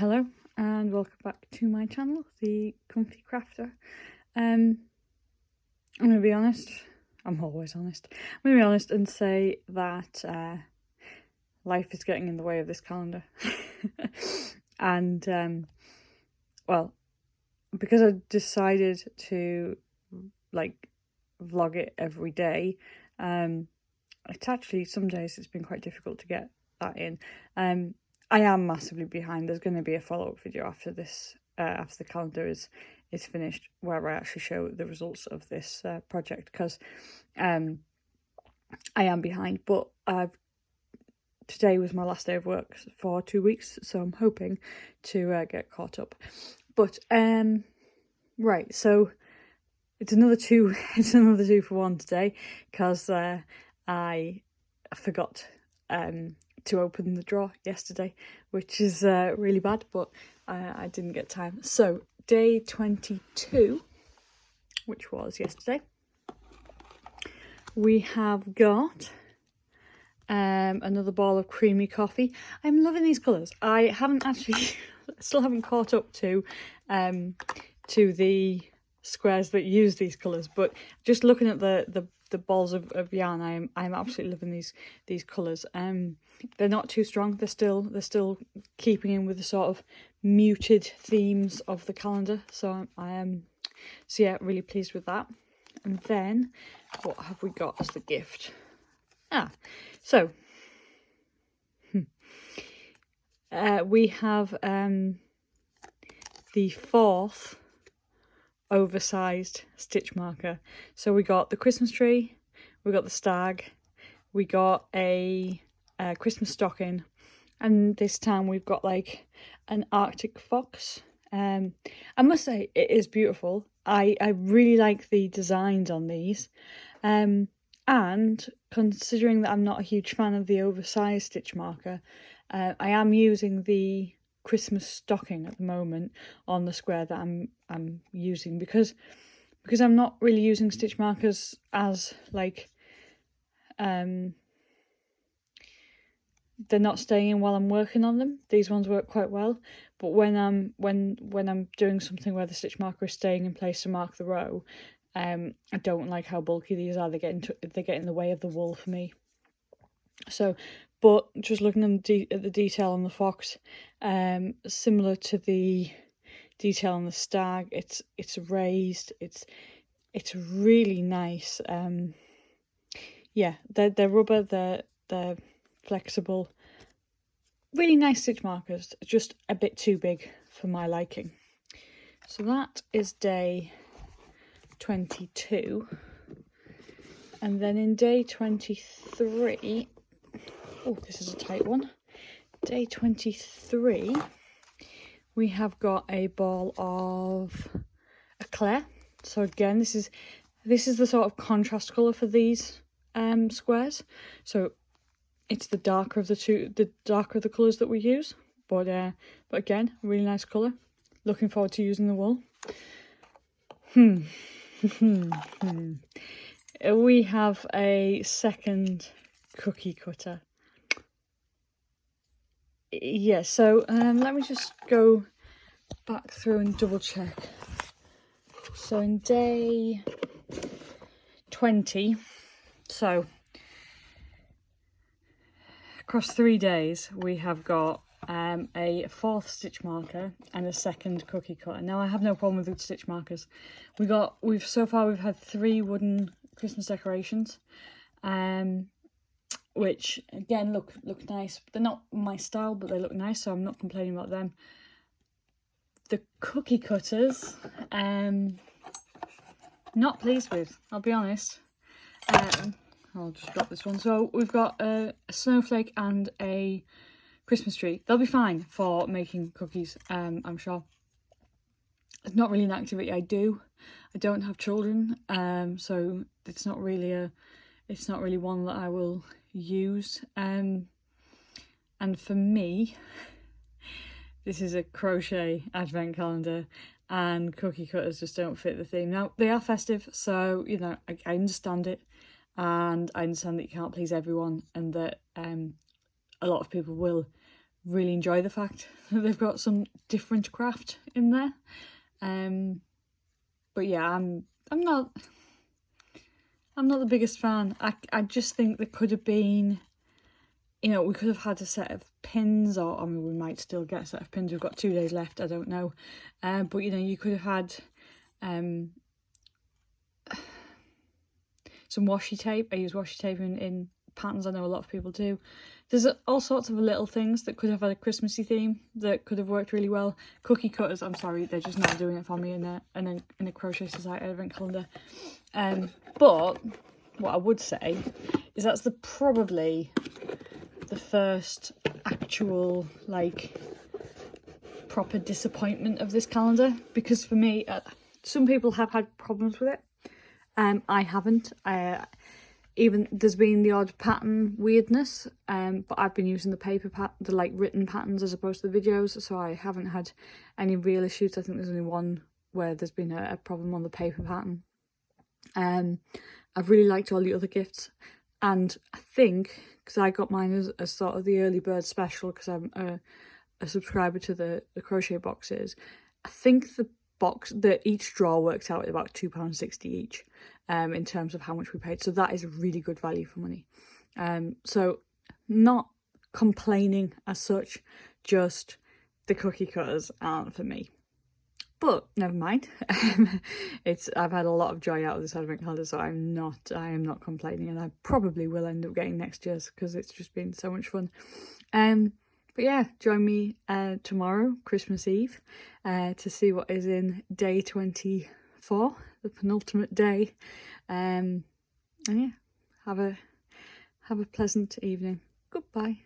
Hello and welcome back to my channel, The Comfy Crafter. I'm going to be honest, I'm always honest, I'm going to be honest and say that life is getting in the way of this calendar. And well, because I decided to vlog it every day, it's actually, some days it's been quite difficult to get that in. I am massively behind. There's going to be a follow-up video after this, after the calendar is finished, where I actually show the results of this project, because I am behind. But today was my last day of work for 2 weeks, so I'm hoping to get caught up. But right, so it's another two. It's another 2 for 1 today, because I forgot to open the drawer yesterday, which is really bad, but I didn't get time. So day 22, which was yesterday, we have got another ball of creamy coffee. I'm loving these colours. I haven't actually still haven't caught up to the squares that use these colours, but just looking at the balls of yarn, I'm absolutely loving these colours. They're not too strong. They're still keeping in with the sort of muted themes of the calendar. So I am yeah, really pleased with that. And then what have we got as the gift? So we have the 4th oversized stitch marker. So we got the Christmas tree, we got the stag, we got a Christmas stocking, and this time we've got like an Arctic fox. I must say it is beautiful. I really like the designs on these, and considering that I'm not a huge fan of the oversized stitch marker, I am using the Christmas stocking at the moment on the square that I'm using, because I'm not really using stitch markers as like they're not staying in while I'm working on them. These ones work quite well, but when I'm doing something where the stitch marker is staying in place to mark the row, I don't like how bulky these are. They get in the way of the wool for me. So, but just looking at the detail on the fox, similar to the detail on the stag, it's raised. It's really nice. Yeah, they're rubber. They're flexible. Really nice stitch markers. Just a bit too big for my liking. So that is day 22, and then in day 23. Oh, this is a tight one. Day 23, we have got a ball of eclair. So again, this is the sort of contrast colour for these squares. So it's the darker of the colours that we use. But again, really nice colour. Looking forward to using the wool. We have a second cookie cutter. Yeah, so let me just go back through and double check. So in day 20, so across 3 days, we have got a 4th stitch marker and a 2nd cookie cutter. Now I have no problem with the stitch markers. So far we've had 3 wooden Christmas decorations, which again look nice. They're not my style, but they look nice, so I'm not complaining about them. The cookie cutters, not pleased with, I'll be honest. I'll just drop this one. So we've got a snowflake and a Christmas tree. They'll be fine for making cookies, I'm sure. It's not really an activity I do. I don't have children, so it's not really one that I will use. And for me, this is a crochet advent calendar, and cookie cutters just don't fit the theme. Now, they are festive, so, you know, I understand it, and I understand that you can't please everyone, and that a lot of people will really enjoy the fact that they've got some different craft in there. But yeah, I'm not the biggest fan. I just think there could have been, you know, we could have had a set of pins, or I mean, we might still get a set of pins. We've got 2 days left, I don't know. But you know, you could have had some washi tape. I use washi tape in patterns. I know a lot of people do. There's all sorts of little things that could have had a Christmassy theme that could have worked really well. Cookie cutters, I'm sorry, they're just not doing it for me in a Crochet Society advent calendar. But what I would say is that's probably the first actual like proper disappointment of this calendar, because for me, some people have had problems with it. I haven't. Even there's been the odd pattern weirdness, but I've been using the paper the like written patterns as opposed to the videos, so I haven't had any real issues. I think there's only one where there's been a problem on the paper pattern. I've really liked all the other gifts, and I think because I got mine as sort of the early bird special, because I'm a subscriber to the crochet boxes, I think the box that each drawer works out at about £2.60 each, in terms of how much we paid, so that is a really good value for money. So not complaining as such, just the cookie cutters aren't for me, but never mind. I've had a lot of joy out of this advent calendar, so I am not complaining, and I probably will end up getting next year's because it's just been so much fun. But yeah, join me tomorrow, Christmas Eve, to see what is in day 24, the penultimate day. And yeah, have a pleasant evening. Goodbye.